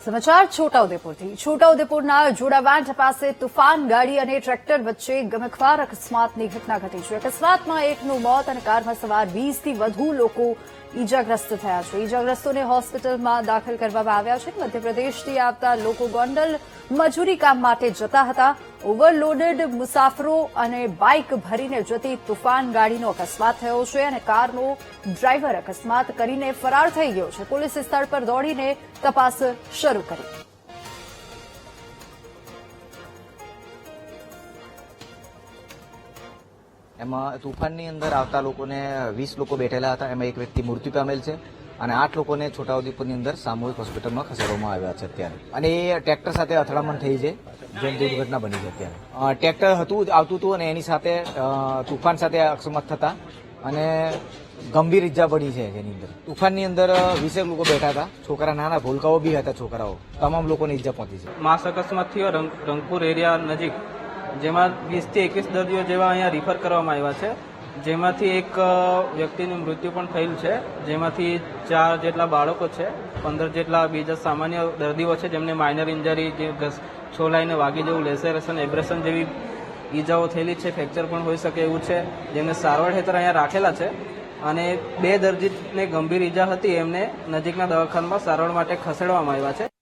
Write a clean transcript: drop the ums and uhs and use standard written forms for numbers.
સમાચાર છોટાઉદેપુરના જોડાવાંઠ પાસે તુફાન ગાડી અને ટ્રેક્ટર વચ્ચે ગમખ્વાર અકસ્માતની ઘટના ઘટી છે. અકસ્માતમાં એકનું મોત અને કારમાં સવાર 20થી વધુ લોકો ઇજાગ્રસ્ત થયા છે. ઇજાગ્રસ્તોને હોસ્પિટલમાં દાખલ કરવામાં આવ્યા છે. મધ્યપ્રદેશથી આવતા લોકો ગોંડલ મજૂરી કામ માટે જતા હતા. ઓવરલોડેડ મુસાફરો અને બાઇક ભરીને જતી તુફાન ગાડીનો અકસ્માત થયો છે અને કારનો ડ્રાઈવર અકસ્માત કરીને ફરાર થઈ ગયો છે. પોલીસે સ્થળ પર દોડીને તપાસ શરૂ કરી. એમાં તુફાનની અંદર આવતા લોકોને 20 લોકો બેઠેલા હતા. એમાં એક વ્યક્તિ મૃત્યુ પામેલ છે અને 8 લોકોને છોટાઉદેપુરની અંદર સામૂહિક હોસ્પિટલમાં ખસેડવામાં આવ્યા છે અત્યારે. અને એ ટ્રેક્ટર સાથે અથડામણ થઈ છે, જેમ દુર્ઘટના બની છે અત્યારે. ટ્રેક્ટર આવતું હતું અને એની સાથે તુફાન સાથે અકસ્માત થતા અને ગંભીર ઈજા પડી છે. જેની અંદર તુફાનની અંદર 20 લોકો બેઠા હતા. છોકરા નાના ભૂલકાઓ બી હતા. છોકરાઓ તમામ લોકોને ઈજા પહોંચી છે. માસ અકસ્માત થયો રંગપુર એરિયા નજીક, જેમાં 20 થી 21 દર્દીઓ જેવા અહીંયા રિફર કરવામાં આવ્યા છે. જેમાંથી એક વ્યક્તિનું મૃત્યુ પણ થયેલું છે, જેમાંથી 4 જેટલા બાળકો છે, 15 જેટલા બીજા સામાન્ય દર્દીઓ છે જેમને માઇનર ઇન્જરી, જે છોલાઈને વાગી જવું, લેસરેશન, એબ્રેશન જેવી ઈજાઓ થયેલી છે. ફ્રેક્ચર પણ હોઈ શકે એવું છે, જેમને સારવાર હેઠળ અહીંયા રાખેલા છે. અને 2 દર્દીને ગંભીર ઈજા હતી, એમને નજીકના દવાખાનામાં સારવાર માટે ખસેડવામાં આવ્યા છે.